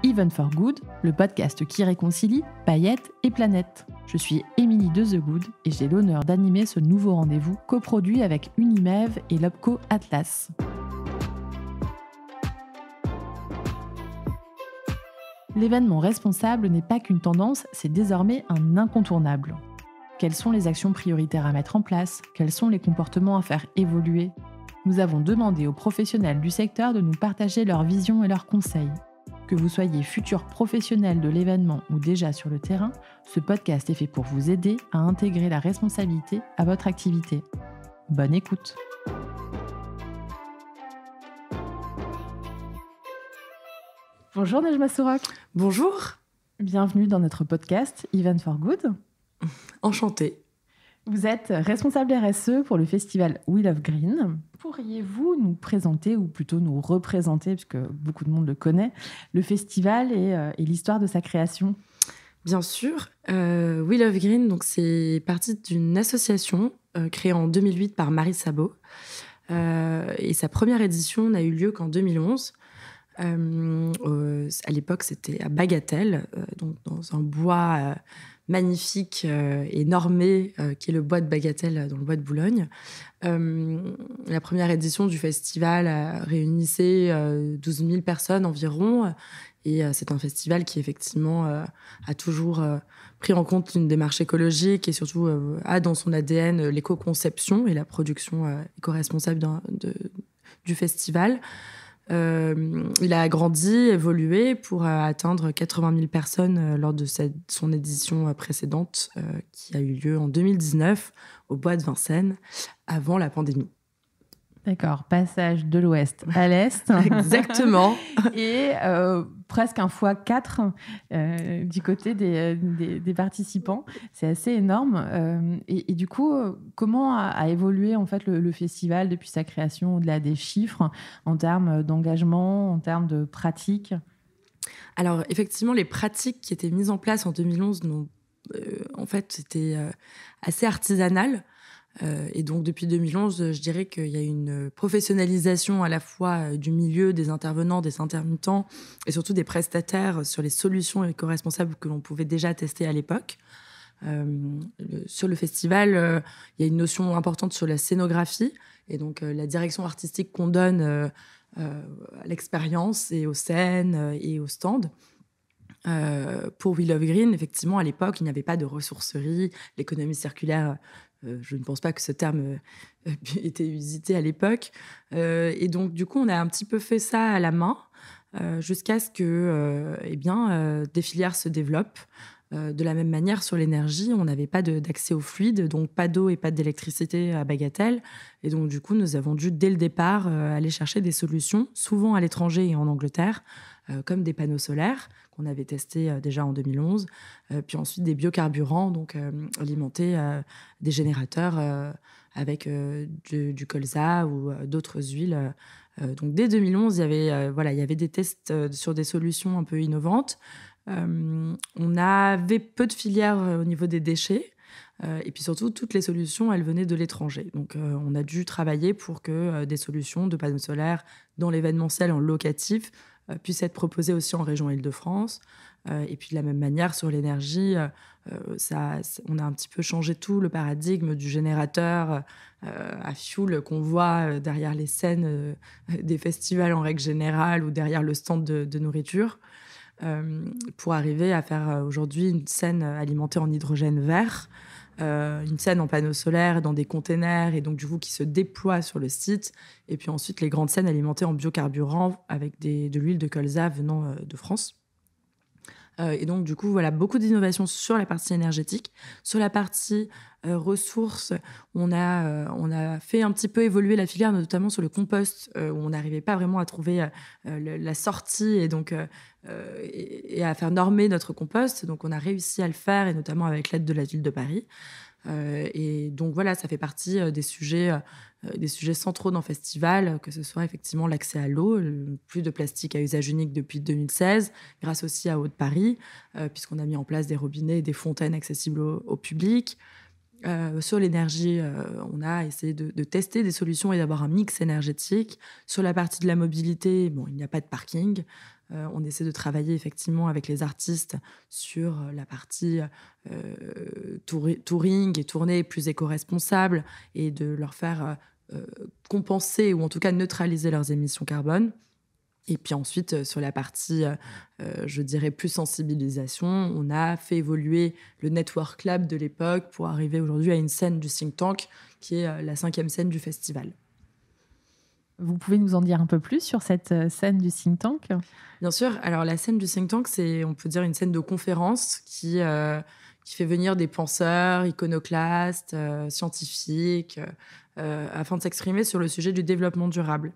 Even for Good, le podcast qui réconcilie paillettes et planètes. Je suis Émilie de The Good et j'ai l'honneur d'animer ce nouveau rendez-vous coproduit avec Unimev et l'Opco Atlas. L'événement responsable n'est pas qu'une tendance, c'est désormais un incontournable. Quelles sont les actions prioritaires à mettre en place? Quels sont les comportements à faire évoluer? Nous avons demandé aux professionnels du secteur de nous partager leurs visions et leurs conseils. Que vous soyez futur professionnel de l'événement ou déjà sur le terrain, ce podcast est fait pour vous aider à intégrer la responsabilité à votre activité. Bonne écoute! Bonjour Nejma Sourok. Bonjour. Bienvenue dans notre podcast Even for Good. Enchantée. Vous êtes responsable RSE pour le festival We Love Green. Pourriez-vous nous présenter, ou plutôt nous représenter, puisque beaucoup de monde le connaît, le festival et l'histoire de sa création? Bien sûr. We Love Green, donc c'est parti d'une association créée en 2008 par Marie Sabot. Et sa première édition n'a eu lieu qu'en 2011. À l'époque, c'était à Bagatelle, donc dans un bois magnifique et normé, qui est le bois de Bagatelle, dans le bois de Boulogne. La première édition du festival réunissait 12 000 personnes environ. Et c'est un festival qui, effectivement, a toujours pris en compte une démarche écologique et surtout a dans son ADN l'éco-conception et la production éco-responsable du festival. Il a grandi, évolué pour atteindre 80 000 personnes lors de son édition précédente qui a eu lieu en 2019 au Bois de Vincennes, avant la pandémie. D'accord, passage de l'ouest à l'est. Exactement. Et presque un x4 du côté des participants. C'est assez énorme. Et du coup, comment a évolué en fait, le festival depuis sa création, au-delà des chiffres, en termes d'engagement, en termes de pratiques? Alors, effectivement, les pratiques qui étaient mises en place en 2011, en fait, c'était assez artisanal. Et donc, depuis 2011, je dirais qu'il y a une professionnalisation à la fois du milieu, des intervenants, des intermittents et surtout des prestataires sur les solutions éco-responsables que l'on pouvait déjà tester à l'époque. Sur le festival, il y a une notion importante sur la scénographie et donc la direction artistique qu'on donne à l'expérience et aux scènes et aux stands. Pour We Love Green, effectivement, à l'époque, il n'y avait pas de ressourcerie, l'économie circulaire. Je ne pense pas que ce terme était usité à l'époque. Et donc, du coup, on a un petit peu fait ça à la main jusqu'à ce que des filières se développent. De la même manière, sur l'énergie, on n'avait pas d'accès au fluide, donc pas d'eau et pas d'électricité à Bagatelle. Et donc, du coup, nous avons dû, dès le départ, aller chercher des solutions, souvent à l'étranger et en Angleterre, comme des panneaux solaires qu'on avait testés déjà en 2011, puis ensuite des biocarburants, donc alimenter des générateurs avec du colza ou d'autres huiles. Donc, dès 2011, il y avait des tests sur des solutions un peu innovantes. On avait peu de filières au niveau des déchets et puis surtout toutes les solutions elles venaient de l'étranger, donc on a dû travailler pour que des solutions de panneaux solaires dans l'événementiel en locatif puissent être proposées aussi en région Île-de-France. Et puis de la même manière sur l'énergie, on a un petit peu changé tout le paradigme du générateur à fioul qu'on voit derrière les scènes des festivals en règle générale ou derrière le stand de nourriture. Pour arriver à faire aujourd'hui une scène alimentée en hydrogène vert, une scène en panneaux solaires dans des containers et donc du coup qui se déploie sur le site, et puis ensuite les grandes scènes alimentées en biocarburant avec de l'huile de colza venant de France. Et donc, du coup, voilà, beaucoup d'innovations sur la partie énergétique. Sur la partie ressources, on a fait un petit peu évoluer la filière, notamment sur le compost, où on n'arrivait pas vraiment à trouver la sortie et donc et à faire normer notre compost. Donc, on a réussi à le faire, et notamment avec l'aide de la ville de Paris. Et donc, voilà, ça fait partie des sujets centraux dans le festival, que ce soit effectivement l'accès à l'eau, plus de plastique à usage unique depuis 2016, grâce aussi à Eau de Paris, puisqu'on a mis en place des robinets et des fontaines accessibles au public. Sur l'énergie, on a essayé de tester des solutions et d'avoir un mix énergétique. Sur la partie de la mobilité, bon, il n'y a pas de parking. on essaie de travailler effectivement avec les artistes sur la partie touring et tournée plus éco-responsable et de leur faire compenser ou en tout cas neutraliser leurs émissions carbone. Et puis ensuite, sur la partie, je dirais, plus sensibilisation, on a fait évoluer le Network Lab de l'époque pour arriver aujourd'hui à une scène du think tank qui est la 5e scène du festival. Vous pouvez nous en dire un peu plus sur cette scène du think tank ? Bien sûr. Alors, la scène du think tank, c'est, on peut dire, une scène de conférence qui fait venir des penseurs, iconoclastes, scientifiques, afin de s'exprimer sur le sujet du développement durable,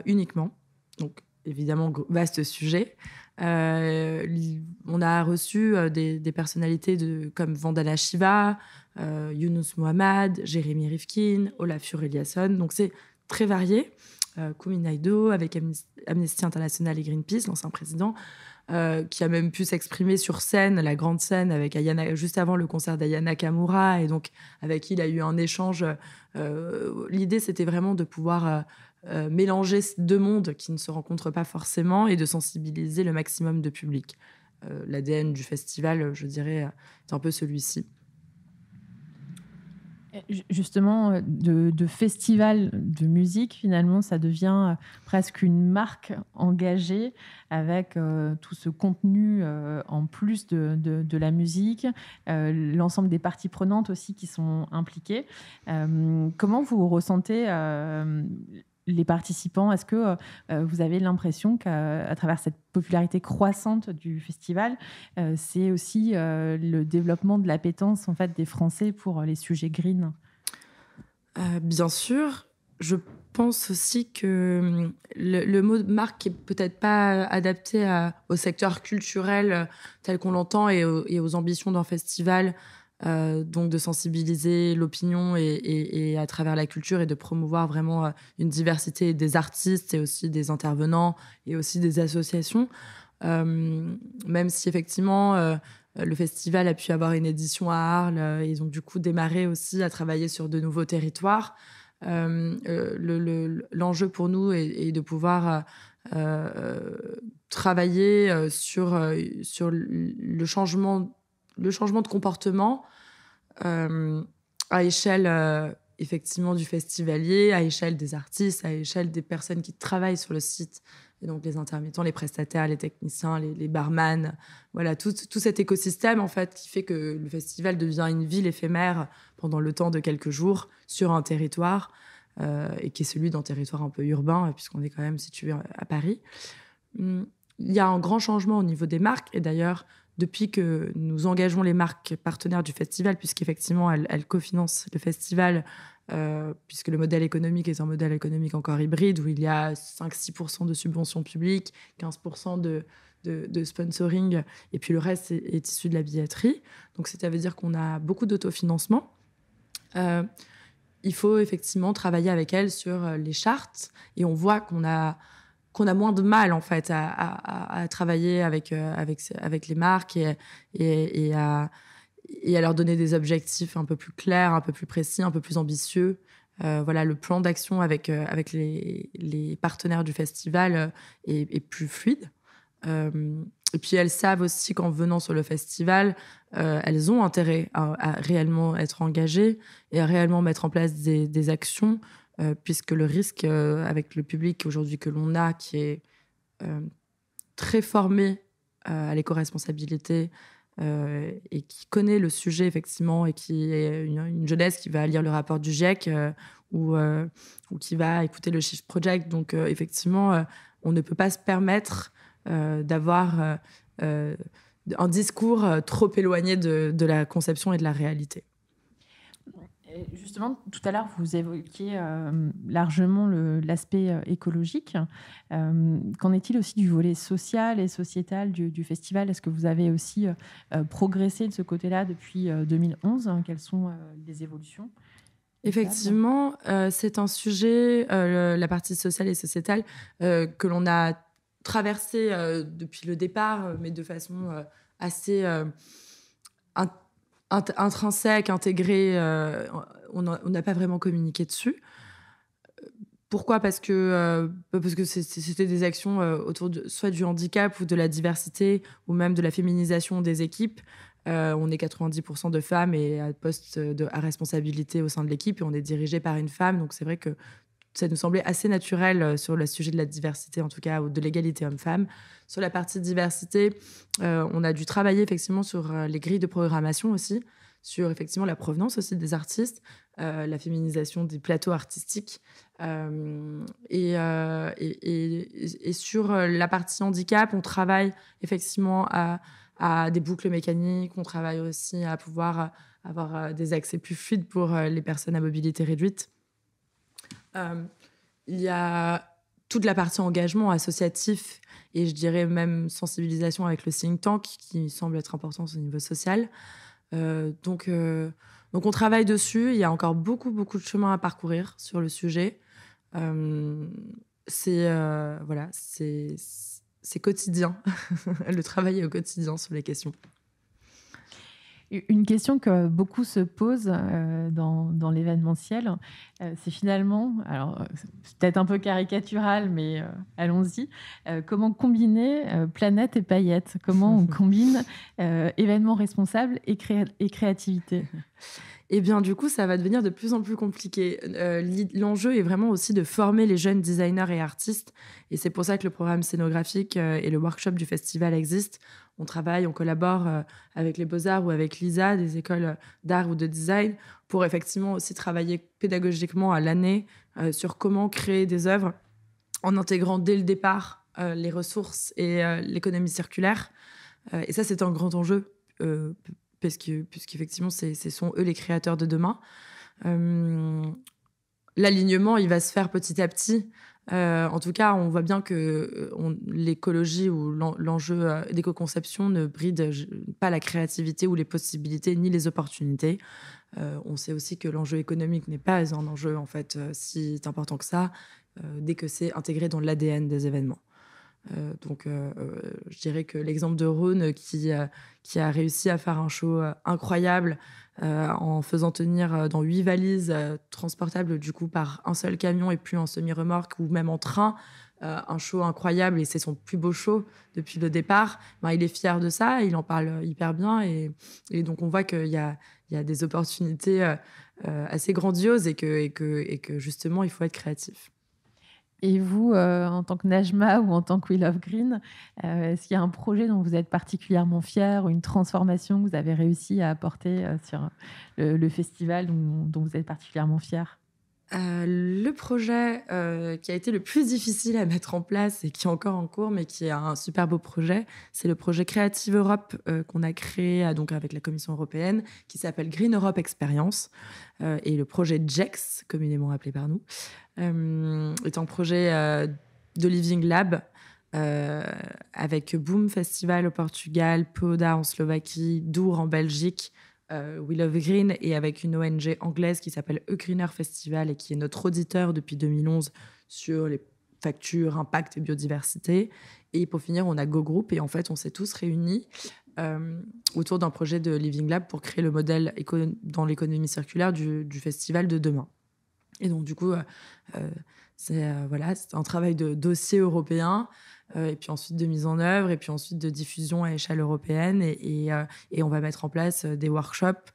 uniquement. Donc, évidemment, vaste sujet. On a reçu des personnalités comme Vandana Shiva, Younous Mohamed, Jérémy Rifkin, Olafur Eliasson. Donc, c'est très varié. Kumi Naidoo, avec Amnesty International et Greenpeace, l'ancien président, qui a même pu s'exprimer sur scène, la grande scène, avec Ayana, juste avant le concert d'Aya Nakamura, et donc avec qui il a eu un échange. L'idée, c'était vraiment de pouvoir mélanger ces deux mondes qui ne se rencontrent pas forcément et de sensibiliser le maximum de public. L'ADN du festival, je dirais, est un peu celui-ci. Justement, de festival de musique, finalement, ça devient presque une marque engagée avec tout ce contenu en plus de la musique, l'ensemble des parties prenantes aussi qui sont impliquées. Comment vous ressentez les participants? Est-ce que vous avez l'impression qu'à travers cette popularité croissante du festival, c'est aussi le développement de l'appétence en fait, des Français pour les sujets green? Bien sûr. Je pense aussi que le mot de marque n'est peut-être pas adapté au secteur culturel tel qu'on l'entend et aux ambitions d'un festival. Donc de sensibiliser l'opinion et à travers la culture et de promouvoir vraiment une diversité des artistes et aussi des intervenants et aussi des associations. Même si effectivement le festival a pu avoir une édition à Arles et donc du coup démarrer aussi à travailler sur de nouveaux territoires. L'enjeu pour nous est de pouvoir travailler sur le changement de comportement à échelle effectivement du festivalier, à échelle des artistes, à échelle des personnes qui travaillent sur le site, et donc les intermittents, les prestataires, les techniciens, les barman, voilà, tout cet écosystème en fait qui fait que le festival devient une ville éphémère pendant le temps de quelques jours sur un territoire et qui est celui d'un territoire un peu urbain puisqu'on est quand même situé à Paris. Il y a un grand changement au niveau des marques et d'ailleurs depuis que nous engageons les marques partenaires du festival, puisqu'effectivement, elles cofinancent le festival, puisque le modèle économique est un modèle économique encore hybride, où il y a 5-6% de subventions publiques, 15% de sponsoring, et puis le reste est issu de la billetterie. Donc, ça veut dire qu'on a beaucoup d'autofinancement. Il faut effectivement travailler avec elles sur les chartes, et on voit qu'on a moins de mal en fait à travailler avec les marques et à leur donner des objectifs un peu plus clairs, un peu plus précis, un peu plus ambitieux. Voilà, le plan d'action avec les partenaires du festival est plus fluide. Et puis elles savent aussi qu'en venant sur le festival, elles ont intérêt à réellement être engagées et à réellement mettre en place des actions. Puisque le risque avec le public aujourd'hui que l'on a, qui est très formé à l'éco-responsabilité et qui connaît le sujet effectivement et qui est une jeunesse qui va lire le rapport du GIEC ou qui va écouter le Shift Project. Donc effectivement, on ne peut pas se permettre d'avoir un discours trop éloigné de la conception et de la réalité. Justement, tout à l'heure, vous évoquiez largement l'aspect écologique. Qu'en est-il aussi du volet social et sociétal du festival? Est-ce que vous avez aussi progressé de ce côté-là depuis 2011? Quelles sont les évolutions? Effectivement, c'est un sujet, la partie sociale et sociétale, que l'on a traversé depuis le départ, mais de façon assez intrinsèque, intégrée. On n'a pas vraiment communiqué dessus. Pourquoi ? Parce que c'était des actions autour soit du handicap ou de la diversité ou même de la féminisation des équipes. On est 90% de femmes et à poste à responsabilité au sein de l'équipe et on est dirigé par une femme. Donc c'est vrai que ça nous semblait assez naturel sur le sujet de la diversité, en tout cas, ou de l'égalité homme-femme. Sur la partie diversité, on a dû travailler effectivement sur les grilles de programmation aussi, sur effectivement la provenance aussi des artistes, la féminisation des plateaux artistiques et sur la partie handicap, on travaille effectivement à des boucles mécaniques, on travaille aussi à pouvoir avoir des accès plus fluides pour les personnes à mobilité réduite. Il y a toute la partie engagement associatif et je dirais même sensibilisation avec le think tank qui semble être important au niveau social. Donc on travaille dessus. Il y a encore beaucoup de chemin à parcourir sur le sujet. C'est quotidien. Le travail est au quotidien sur les questions. Une question que beaucoup se posent dans l'événementiel, c'est finalement, alors c'est peut-être un peu caricatural, mais allons-y, comment combiner planète et paillettes ? Comment on combine événements responsables et créativité ? Eh bien, du coup, ça va devenir de plus en plus compliqué. L'enjeu est vraiment aussi de former les jeunes designers et artistes. Et c'est pour ça que le programme scénographique et le workshop du festival existent. On travaille, on collabore avec les Beaux-Arts ou avec l'ISA, des écoles d'art ou de design, pour effectivement aussi travailler pédagogiquement à l'année sur comment créer des œuvres en intégrant dès le départ les ressources et l'économie circulaire. Et ça, c'est un grand enjeu. Puisqu'effectivement, ce sont eux les créateurs de demain. L'alignement, il va se faire petit à petit. En tout cas, on voit bien que l'écologie ou l'enjeu d'éco-conception ne bride pas la créativité ou les possibilités, ni les opportunités. On sait aussi que l'enjeu économique n'est pas un enjeu, en fait, si important que ça, dès que c'est intégré dans l'ADN des événements. Donc, je dirais que l'exemple de Rhône qui a réussi à faire un show incroyable en faisant tenir dans 8 valises transportables du coup par un seul camion et plus en semi-remorque ou même en train, un show incroyable et c'est son plus beau show depuis le départ. Ben, il est fier de ça, il en parle hyper bien et donc on voit qu'il y a des opportunités assez grandioses et que justement il faut être créatif. Et vous, en tant que Najma ou en tant que We Love Green, est-ce qu'il y a un projet dont vous êtes particulièrement fier ou une transformation que vous avez réussi à apporter sur le festival dont vous êtes particulièrement fier ? Le projet qui a été le plus difficile à mettre en place et qui est encore en cours, mais qui est un super beau projet, c'est le projet Creative Europe qu'on a créé donc avec la Commission européenne, qui s'appelle Green Europe Experience, et le projet GEX, communément appelé par nous, est un projet de Living Lab avec Boom Festival au Portugal, Poda en Slovaquie, Dour en Belgique, We Love Green et avec une ONG anglaise qui s'appelle Greener Festival et qui est notre auditeur depuis 2011 sur les factures, impact et biodiversité. Et pour finir, on a Go Group et en fait, on s'est tous réunis autour d'un projet de Living Lab pour créer le modèle dans l'économie circulaire du festival de demain. Et donc, du coup, c'est un travail de dossier européen et puis ensuite de mise en œuvre et puis ensuite de diffusion à échelle européenne. Et on va mettre en place des workshops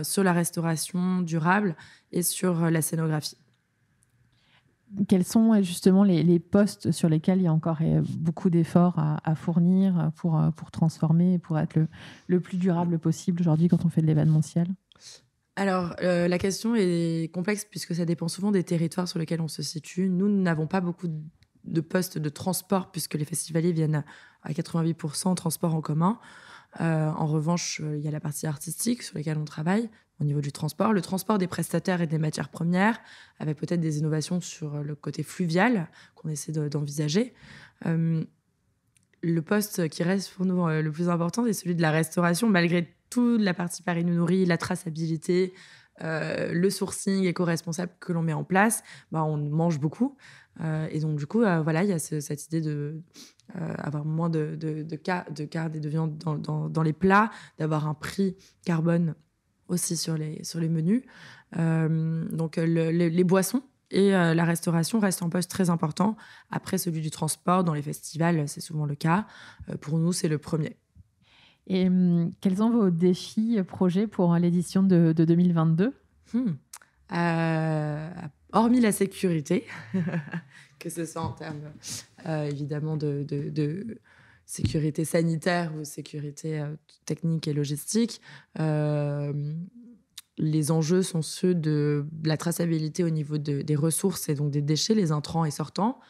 sur la restauration durable et sur la scénographie. Quels sont justement les postes sur lesquels il y a encore beaucoup d'efforts à fournir pour transformer, pour être le plus durable possible aujourd'hui quand on fait de l'événementiel ? Alors, la question est complexe puisque ça dépend souvent des territoires sur lesquels on se situe. Nous n'avons pas beaucoup de postes de transport puisque les festivaliers viennent à 88% transport en commun. En revanche, il y a la partie artistique sur laquelle on travaille au niveau du transport. Le transport des prestataires et des matières premières, avec peut-être des innovations sur le côté fluvial qu'on essaie d'envisager. Le poste qui reste pour nous le plus important, c'est celui de la restauration, malgré toute la partie Paris nous nourrit, la traçabilité, le sourcing éco-responsable que l'on met en place, on mange beaucoup. Et donc, du coup, il y a cette idée d'avoir moins de carne et de viande dans les plats, d'avoir un prix carbone aussi sur les menus. Donc, les boissons Et la restauration reste un poste très important. Après, celui du transport, dans les festivals, c'est souvent le cas. Pour nous, c'est le premier. Et quels sont vos défis, projets pour l'édition de 2022 ? Hormis la sécurité, que ce soit en termes évidemment de sécurité sanitaire ou sécurité technique et logistique, les enjeux sont ceux de la traçabilité au niveau des ressources et donc des déchets, les intrants et sortants.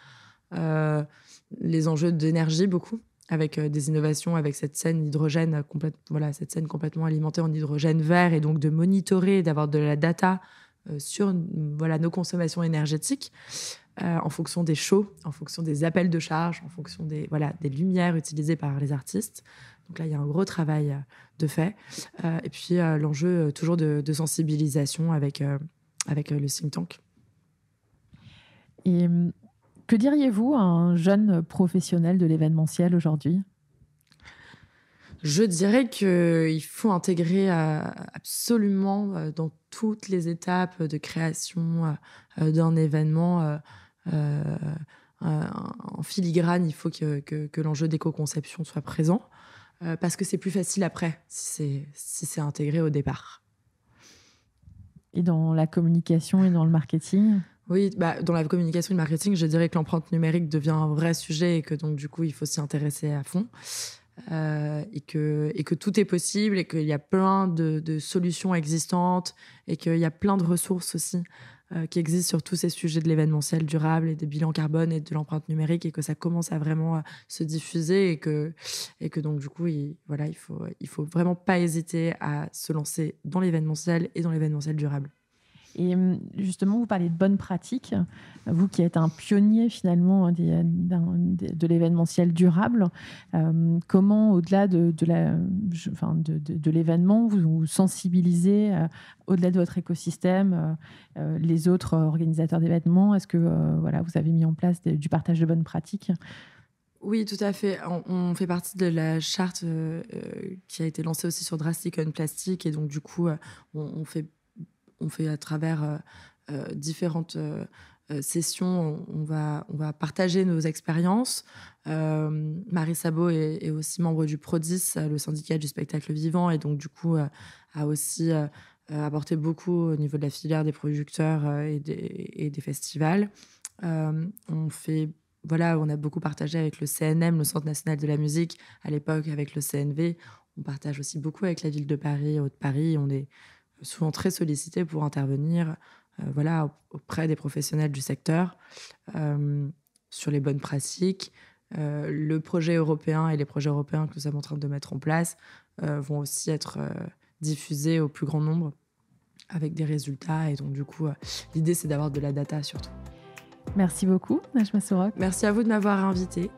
Les enjeux d'énergie, beaucoup, avec des innovations, avec cette scène hydrogène, cette scène complètement alimentée en hydrogène vert, et donc de monitorer, d'avoir de la data sur nos consommations énergétiques en fonction des shows, en fonction des appels de charge, en fonction des lumières utilisées par les artistes. Donc là, il y a un gros travail de fait. Et puis, l'enjeu toujours de sensibilisation avec le think tank. Et que diriez-vous à un jeune professionnel de l'événementiel aujourd'hui ? Je dirais qu'il faut intégrer absolument dans toutes les étapes de création d'un événement, en filigrane, il faut que l'enjeu d'éco-conception soit présent, parce que c'est plus facile après, si c'est intégré au départ. Et dans la communication et dans le marketing ? Oui, dans la communication et le marketing, je dirais que l'empreinte numérique devient un vrai sujet et que donc du coup, il faut s'y intéresser à fond. Et que tout est possible et qu'il y a plein de solutions existantes et qu'il y a plein de ressources aussi qui existent sur tous ces sujets de l'événementiel durable et des bilans carbone et de l'empreinte numérique, et que ça commence à vraiment se diffuser et que donc du coup, il faut vraiment pas hésiter à se lancer dans l'événementiel et dans l'événementiel durable. Et justement, vous parlez de bonnes pratiques. Vous qui êtes un pionnier finalement de l'événementiel durable, comment, au-delà de l'événement, vous sensibilisez, au-delà de votre écosystème, les autres organisateurs d'événements ? Est-ce que vous avez mis en place du partage de bonnes pratiques ? Oui, tout à fait. On fait partie de la charte qui a été lancée aussi sur Drastic on Plastic, et donc du coup, on fait à travers différentes sessions, on va partager nos expériences. Marie Sabot est aussi membre du PRODIS, le syndicat du spectacle vivant, et donc du coup a aussi apporté beaucoup au niveau de la filière des producteurs et des festivals. On a beaucoup partagé avec le CNM, le Centre national de la musique, à l'époque avec le CNV. On partage aussi beaucoup avec la ville de Paris, Haute-Paris. On est souvent très sollicités pour intervenir auprès des professionnels du secteur sur les bonnes pratiques. Le projet européen et les projets européens que nous sommes en train de mettre en place vont aussi être diffusés au plus grand nombre avec des résultats. Et donc, du coup, l'idée, c'est d'avoir de la data surtout. Merci beaucoup, Najma Sorok. Merci à vous de m'avoir invitée.